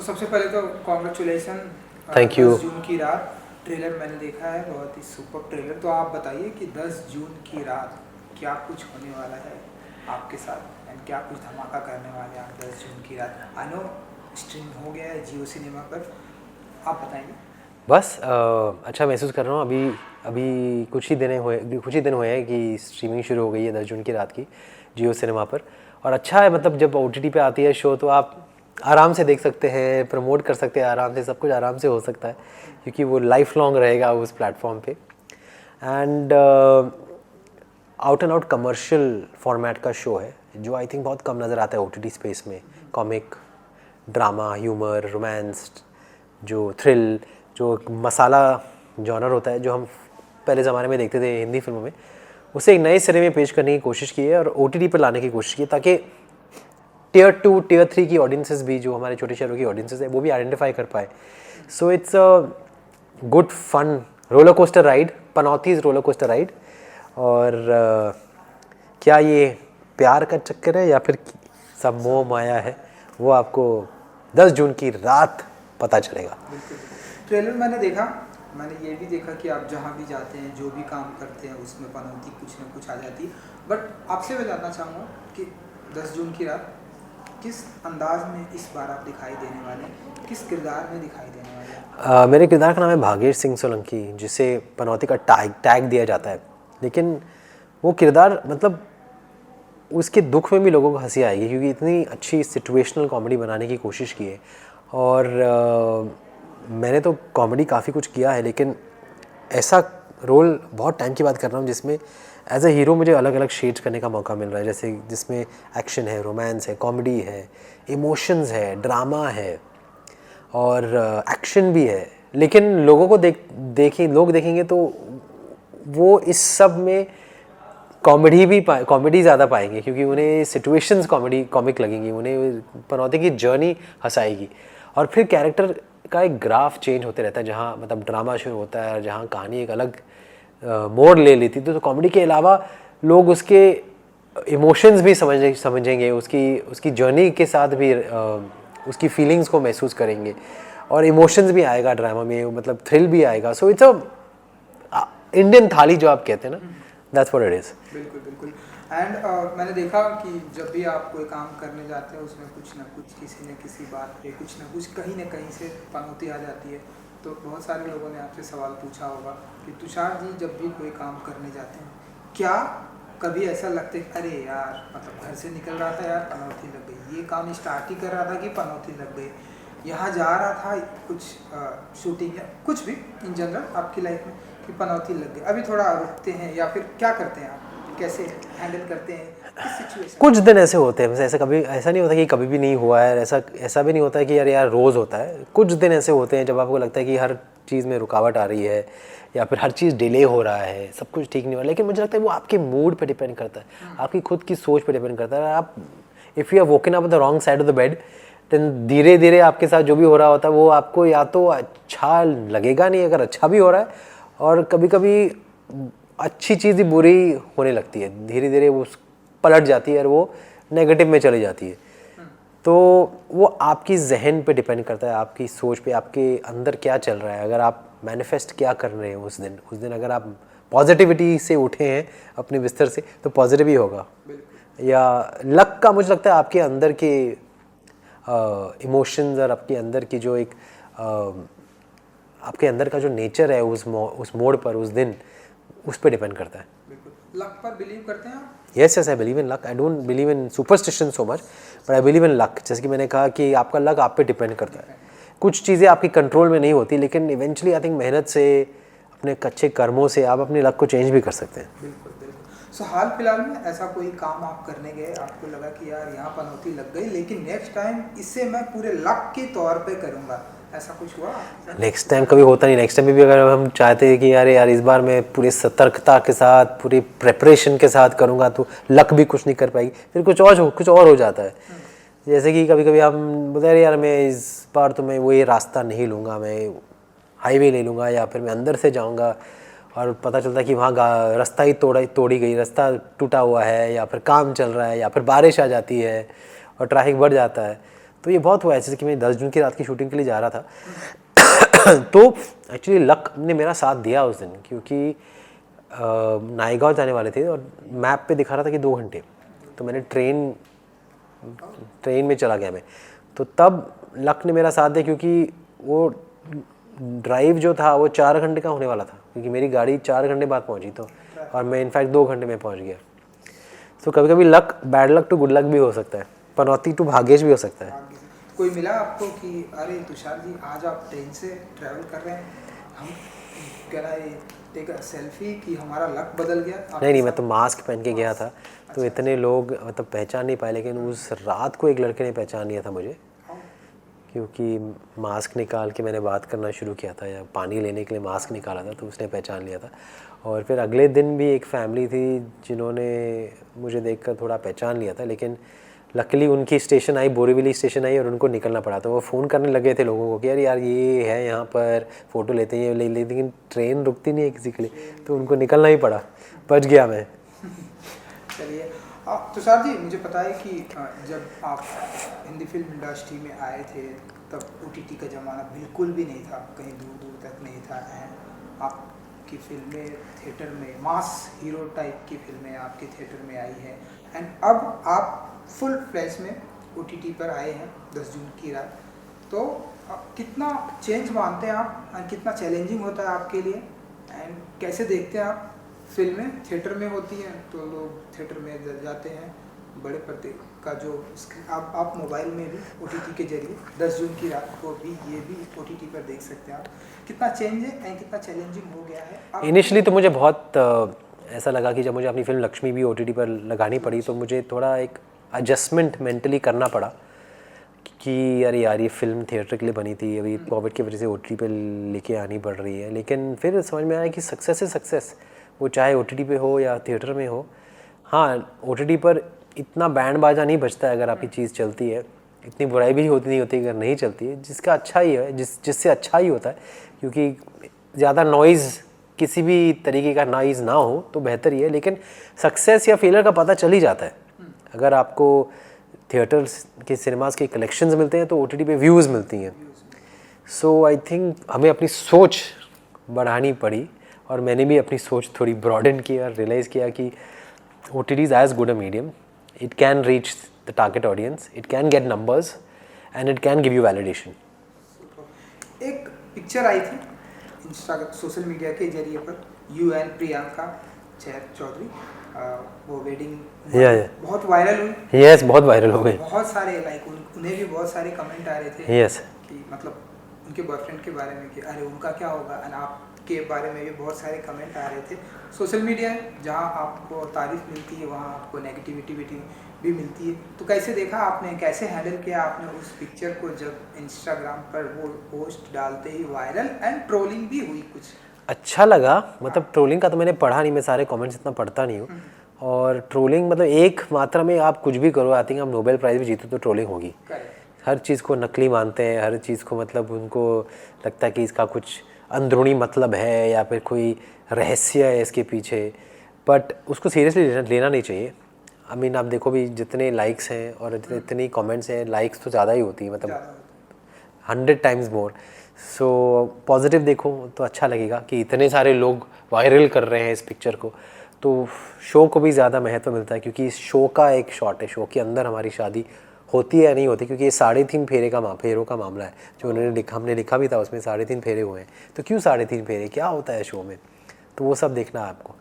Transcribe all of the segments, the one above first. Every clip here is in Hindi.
सबसे पहले तो कॉन्ग्रेचुलेसन। Thank you. 10 जून की रात ट्रेलर मैंने देखा है, बहुत ही सुपर ट्रेलर। तो आप बताइए कि 10 जून की रात क्या कुछ होने वाला है आपके साथ एंड क्या कुछ धमाका करने वाले हैं आप 10 जून की रात। आई नो स्ट्रीम हो गया है जियो सिनेमा पर, आप बताइए। बस अच्छा महसूस कर रहा हूँ। अभी अभी कुछ ही दिन हुए हैं कि स्ट्रीमिंग शुरू हो गई है 10 जून की रात की जियो सिनेमा पर। और अच्छा है, मतलब जब OTT पे आती है शो तो आप आराम से देख सकते हैं, प्रमोट कर सकते हैं आराम से, सब कुछ आराम से हो सकता है क्योंकि वो लाइफ लॉन्ग रहेगा उस प्लेटफॉर्म पे। And out and out commercial format का शो है जो आई थिंक बहुत कम नज़र आता है OTT स्पेस में। कॉमिक, ड्रामा, ह्यूमर, रोमांस, जो थ्रिल, जो मसाला जॉनर होता है जो हम पहले ज़माने में देखते थे हिंदी फिल्मों में, उसे एक नए सिरे में पेश करने की कोशिश की है और OTT पर लाने की कोशिश की है ताकि Tier 2, Tier 3 की ऑडियंसेस भी, जो हमारे छोटे शहरों की ऑडियंसेस है, वो भी आइडेंटिफाई कर पाए। So it's a good fun roller coaster ride, पनौतीज रोलर कोस्टर राइड। और क्या ये प्यार का चक्कर है या फिर सब मोह माया है, वो आपको 10 जून की रात पता चलेगा। बिल्कुल। ट्रेलर मैंने देखा, मैंने ये भी देखा कि आप जहाँ भी जाते हैं, जो भी काम करते हैं, उसमें पनौती कुछ ना कुछ आ जाती है। बट आपसे मैं जानना चाहूँगा कि 10 जून की रात किस अंदाज में इस बार आप दिखाई देने वाले हैं, किस किरदार में दिखाई देने वाले हैं? मेरे किरदार का नाम है भागेश सिंह सोलंकी, जिसे पनौती का टैग दिया जाता है। लेकिन वो किरदार, मतलब उसके दुख में भी लोगों को हंसी आएगी क्योंकि इतनी अच्छी सिचुएशनल कॉमेडी बनाने की कोशिश की है। और मैंने तो कॉमेडी काफ़ी कुछ किया है, लेकिन ऐसा रोल बहुत टाइम की बात कर रहा हूँ जिसमें एज अ हीरो मुझे अलग अलग शेड्स करने का मौका मिल रहा है। जैसे जिसमें एक्शन है, रोमांस है, कॉमेडी है, इमोशंस है, ड्रामा है और एक्शन भी है। लेकिन लोगों को लोग देखेंगे तो वो इस सब में कॉमेडी ज़्यादा पाएंगे क्योंकि उन्हें सिचुएशंस कॉमिक लगेंगी, उन्हें पनौती की जर्नी हंसाएगी। और फिर कैरेक्टर का एक ग्राफ चेंज होते रहता है, जहाँ मतलब ड्रामा शुरू होता है, जहाँ कहानी एक अलग मोड़ ले लेती है। तो कॉमेडी के अलावा लोग उसके इमोशंस भी समझेंगे, उसकी जर्नी के साथ भी उसकी फीलिंग्स को महसूस करेंगे और इमोशंस भी आएगा ड्रामा में, मतलब थ्रिल भी आएगा। सो इट्स अ इंडियन थाली जो आप कहते हैं ना, दैट्स व्हाट इट इज़। बिल्कुल बिल्कुल। एंड मैंने देखा कि जब भी आप कोई काम करने जाते हैं उसमें कुछ ना कुछ, किसी न किसी बात पे कुछ ना कुछ, कहीं ना कहीं से पनौती आ जाती है। तो बहुत सारे लोगों ने आपसे सवाल पूछा होगा कि तुषार जी जब भी कोई काम करने जाते हैं, क्या कभी ऐसा लगता है अरे यार, मतलब घर से निकल रहा था यार पनौती लग गई, ये काम स्टार्ट ही कर रहा था कि पनौती लग गई, यहाँ जा रहा था कुछ शूटिंग या कुछ भी इन जनरल आपकी लाइफ में कि पनौती लग गई, अभी थोड़ा रुकते हैं या फिर क्या करते हैं आप, कैसे हैंडल करते हैं किस सिचुएशन? कुछ दिन ऐसे होते हैं, ऐसा कभी ऐसा नहीं होता कि कभी भी नहीं हुआ है, ऐसा भी नहीं होता है कि यार रोज़ होता है। कुछ दिन ऐसे होते हैं जब आपको लगता है कि हर चीज़ में रुकावट आ रही है या फिर हर चीज़ डिले हो रहा है, सब कुछ ठीक नहीं हो रहा। लेकिन मुझे लगता है वो आपके मूड पे डिपेंड करता है, आपकी खुद की सोच पे डिपेंड करता है। आप if you are woken up the wrong side of the bed, then धीरे धीरे आपके साथ जो भी हो रहा होता है वो आपको या तो अच्छा लगेगा नहीं, अगर अच्छा भी हो रहा है, और कभी कभी अच्छी चीज़ ही बुरी होने लगती है, धीरे धीरे वो पलट जाती है और वो नेगेटिव में चली जाती है। तो वो आपकी जहन पे डिपेंड करता है, आपकी सोच पे, आपके अंदर क्या चल रहा है। अगर आप मैनिफेस्ट क्या कर रहे हैं उस दिन अगर आप पॉजिटिविटी से उठे हैं अपने बिस्तर से तो पॉजिटिव ही होगा। या लक का मुझे लगता है आपके अंदर के इमोशंस और आपके अंदर की जो एक आपके अंदर का जो नेचर है उस मोड़ पर उस दिन, उस पर डिपेंड करता है। बिल्कुल। लक पर बिलीव करते हैं आप? Yes, I believe in luck. I don't believe in superstition so much, but I believe in luck. जैसे कि मैंने कहा कि आपका लक आप पे डिपेंड करता है। कुछ चीज़ें आपकी कंट्रोल में नहीं होती, लेकिन इवेंचुअली आई थिंक मेहनत से, अपने अच्छे कर्मों से आप अपने लक को चेंज भी कर सकते हैं। बिल्कुल बिल्कुल। सो हाल फिलहाल में ऐसा कोई काम आप करने गए, आपको लगा कि यार यहाँ पनौती लग गई, लेकिन नेक्स्ट टाइम इससे मैं पूरे लक के तौर पे करूँगा, ऐसा कुछ हुआ? नेक्स्ट टाइम कभी होता नहीं। नेक्स्ट टाइम भी अगर हम चाहते हैं कि यार इस बार मैं पूरी सतर्कता के साथ, पूरी प्रेपरेशन के साथ करूँगा तो लक भी कुछ नहीं कर पाएगी, फिर कुछ और हो जाता है। जैसे कि कभी कभी हम बोलते हैं यार मैं इस बार तो मैं वही रास्ता नहीं लूँगा, मैं हाईवे ले लूँगा या फिर मैं अंदर से जाऊँगा, और पता चलता है कि वहाँ रास्ता ही तोड़ी गई, रास्ता टूटा हुआ है या फिर काम चल रहा है या फिर बारिश आ जाती है और ट्रैफिक बढ़ जाता है। तो ये बहुत हुआ है, जैसे कि मैं 10 जून की रात की शूटिंग के लिए जा रहा था तो एक्चुअली लक ने मेरा साथ दिया उस दिन, क्योंकि नायगांव जाने वाले थे और मैप पे दिखा रहा था कि 2 घंटे, तो मैंने ट्रेन में चला गया मैं। तो तब लक ने मेरा साथ दिया, क्योंकि वो ड्राइव जो था वो 4 घंटे का होने वाला था, क्योंकि मेरी गाड़ी 4 घंटे बाद पहुंची, तो और मैं इनफैक्ट 2 घंटे में पहुंच गया। तो कभी कभी luck, bad luck to good luck भी हो सकता है, पनौती टू भाग्यश भी हो सकता है। कोई मिला आपको कि अरे तुषार जी आज आप ट्रेन से ट्रैवल कर रहे हैं, हम क्या टेक अ सेल्फी कि हमारा लक बदल गया? नहीं, मैं तो मास्क पहन के गया था, तो इतने लोग मतलब पहचान नहीं पाए, लेकिन उस रात को एक लड़के ने पहचान लिया था मुझे, क्योंकि मास्क निकाल के मैंने बात करना शुरू किया था, या पानी लेने के लिए मास्क निकाला था, तो उसने पहचान लिया था। और फिर अगले दिन भी एक फैमिली थी जिन्होंने मुझे देखकर थोड़ा पहचान लिया था, लेकिन लकीली उनकी स्टेशन आई, बोरीवली स्टेशन आई, और उनको निकलना पड़ा। तो वो फ़ोन करने लगे थे लोगों को कि यार ये है यहाँ पर, फ़ोटो लेते हैं, लेकिन ट्रेन रुकती नहीं है किसी के लिए, तो उनको निकलना ही पड़ा, बच गया मैं। चलिए तुषार जी, मुझे पता है कि जब आप हिंदी फिल्म इंडस्ट्री में आए थे तब OTT का ज़माना बिल्कुल भी नहीं था, कहीं दूर दूर तक नहीं था। एंड आपकी फिल्में थिएटर में मास हीरो टाइप की फिल्में आपके थिएटर में आई हैं, एंड अब आप फुल फ्लैश में OTT पर आए हैं 10 जून की रात। तो कितना चेंज मानते हैं आप, एंड कितना चैलेंजिंग होता है आपके लिए, एंड कैसे देखते हैं आप? फिल्में थिएटर में होती हैं तो लोग थिएटर में जाते हैं, बड़े पर्दे का जो आप मोबाइल में भी OTT के जरिए 10 जून की रात को भी ये भी OTT पर देख सकते हैं आप। कितना चेंज है एंड कितना चैलेंजिंग हो गया है? इनिशियली तो मुझे बहुत ऐसा लगा कि जब मुझे अपनी फिल्म लक्ष्मी भी OTT पर लगानी पड़ी, तो मुझे थोड़ा एक एडजस्टमेंट मेंटली करना पड़ा कि अरे यार ये फिल्म थिएटर के लिए बनी थी, अभी कोविड की वजह से OTT पे लेके आनी पड़ रही है। लेकिन फिर समझ में आया कि सक्सेस है सक्सेस, वो चाहे OTT पे हो या थिएटर में हो। हाँ, OTT पर इतना बैंड बाजा नहीं बजता है अगर आपकी चीज़ चलती है, इतनी बुराई भी होती नहीं होती अगर नहीं चलती है, जिसका अच्छा ही है, जिससे अच्छा ही होता है, क्योंकि ज़्यादा नॉइज़, किसी भी तरीके का नॉइज़ ना हो तो बेहतर ही है। लेकिन सक्सेस या फेलियर का पता चल ही जाता है। अगर आपको थिएटर्स के सिनेमास के कलेक्शंस मिलते हैं तो OTT पे व्यूज़ मिलती हैं। सो आई थिंक हमें अपनी सोच बढ़ानी पड़ी, और मैंने भी अपनी सोच थोड़ी ब्रॉडन की और रियलाइज़ किया कि OTT is as good a medium, it can reach the target audience, it can get numbers and it can give you validation. एक पिक्चर आई थी इंस्टाग्राम सोशल मीडिया के जरिए पर, यू एंड प्रियंका चौधरी, वो वेडिंग बहुत वायरल हुई। यस, बहुत वायरल हो गई। बहुत सारे लाइक उन्हें भी बहुत सारे कमेंट आ रहे थे। यस, कि मतलब उनके बॉयफ्रेंड के बारे में कि अरे उनका क्या होगा, एंड आपके बारे में भी बहुत सारे कमेंट आ रहे थे। सोशल मीडिया है, जहाँ आपको तारीफ मिलती है वहाँ आपको नेगेटिविटी भी मिलती है। तो कैसे देखा आपने, कैसे हैंडल किया आपने उस पिक्चर को जब इंस्टाग्राम पर वो पोस्ट डालते ही वायरल एंड ट्रोलिंग भी हुई कुछ? अच्छा लगा, मतलब ट्रोलिंग का तो मैंने पढ़ा नहीं, मैं सारे कमेंट्स इतना पढ़ता नहीं हूँ। और ट्रोलिंग मतलब एक मात्रा में आप कुछ भी करो, आई थिंक आप नोबेल प्राइज़ भी जीतो तो ट्रोलिंग होगी। हर चीज़ को नकली मानते हैं, हर चीज़ को मतलब उनको लगता है कि इसका कुछ अंदरूनी मतलब है या फिर कोई रहस्य है इसके पीछे, बट उसको सीरियसली लेना नहीं चाहिए। आई मीन आप देखो भी जितने लाइक्स हैं और जितनी कमेंट्स हैं, लाइक्स तो ज़्यादा ही होती है, मतलब 100 टाइम्स मोर। सो पॉजिटिव देखो तो अच्छा लगेगा कि इतने सारे लोग वायरल कर रहे हैं इस पिक्चर को, तो शो को भी ज़्यादा महत्व मिलता है, क्योंकि इस शो का एक शॉट है, शो के अंदर हमारी शादी होती है या नहीं होती, क्योंकि ये 3.5 फेरों का मामला है जो उन्होंने लिखा, हमने लिखा भी था उसमें 3.5 फेरे हुए हैं। तो क्यों 3.5 फेरे, क्या होता है शो में, तो वो सब देखना है आपको।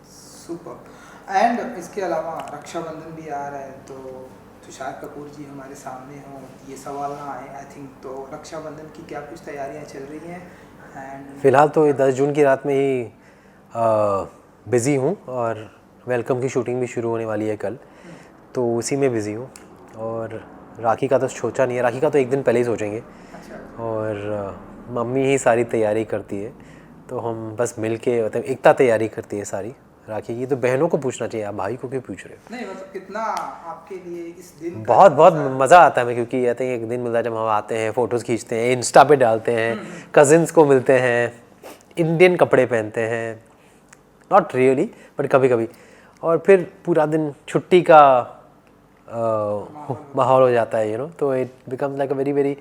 सुपर। एंड इसके अलावा रक्षाबंधन भी आ रहा है, तो तुषार कपूर जी हमारे सामने हों, ये सवाल ना आए आई थिंक, तो रक्षाबंधन की क्या कुछ तैयारियां चल रही हैं? एंड फ़िलहाल तो 10 जून की रात में ही बिज़ी हूँ, और वेलकम की शूटिंग भी शुरू होने वाली है कल, तो उसी में बिज़ी हूँ। और राखी का तो सोचा नहीं है, राखी का तो एक दिन पहले ही सोचेंगे। और मम्मी ही सारी तैयारी करती है, तो हम बस मिल के, मतलब एकता तैयारी करती है सारी राखी की। तो बहनों को पूछना चाहिए, आप भाई को क्यों पूछ रहे हो? नहीं मतलब कितना आपके लिए इस दिन बहुत मज़ा आता है हमें, क्योंकि कहते हैं एक दिन मिलता है जब हम आते हैं, फ़ोटोज़ खींचते हैं, इंस्टा पे डालते हैं, कज़िन्स को मिलते हैं, इंडियन कपड़े पहनते हैं, नॉट रियली बट कभी कभी, और फिर पूरा दिन छुट्टी का माहौल हो जाता है, तो it becomes like a very very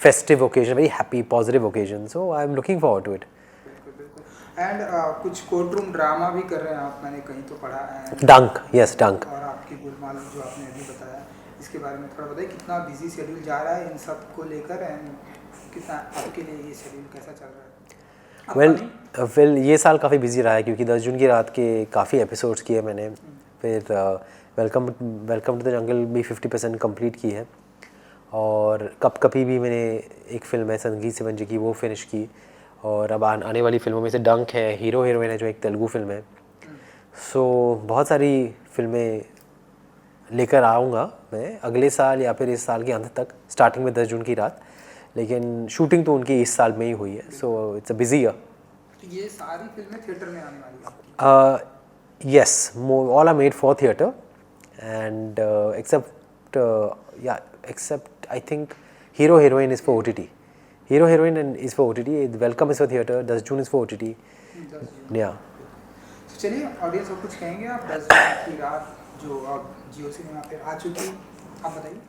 festive occasion, very happy positive occasion, so I am looking forward to it. बिल्कुल बिल्कुल. एंड कुछ कोर्ट रूम ड्रामा भी कर रहे हैं आप, मैंने कहीं तो पढ़ा. एंड डंक, यस डंक. और आपकी गुलमाल जो आपने अभी बताया, इसके बारे में थोड़ा बताइए, कितना बिजी शेड्यूल जा रहा है इन सब को लेकर, एंड कितना आपके लिए ये शेड्यूल कैसा चल रहा है? वेल ये साल काफ़ी बिजी रहा है क्योंकि 10 जून की रात के काफ़ी एपिसोड्स किए मैंने. फिर वेलकम टू द जंगल भी 50% कंप्लीट की है, और कप कपी भी मैंने एक फ़िल्म है संगीत सिवंजी की, वो फिनिश की. और अब आने वाली फिल्मों में से डंक है, हीरो हीरोइन है जो एक तेलुगु फिल्म है. सो बहुत सारी फिल्में लेकर आऊँगा मैं अगले साल या फिर इस साल के अंत तक, स्टार्टिंग में 10 जून की रात. लेकिन शूटिंग तो उनकी इस साल में ही हुई है, सो इट्स अ बिजी ईयर. तो ये सारी फिल्में थिएटर में आने वाली हैं? Yes, all are made for theatre, and except I think Hero Heroine is for OTT. Hero Heroine is for OTT. Welcome is for theatre. 10 June is for OTT. 10 June. Yeah. तो चलिए ऑडियंस को कुछ कहेंगे आप, 10 जून की रात जो अब जियो सिनेमा पे आ चुकी, आप बताइए.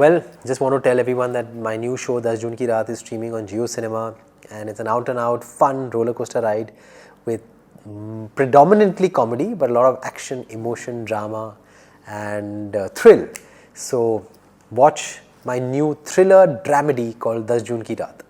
Well, just want to tell everyone that my new show 10 June ki Raat is streaming on Jio Cinema, and it's an out and out fun roller coaster ride with predominantly comedy but a lot of action, emotion, drama and thrill. So watch my new thriller dramedy called 10 June ki Raat.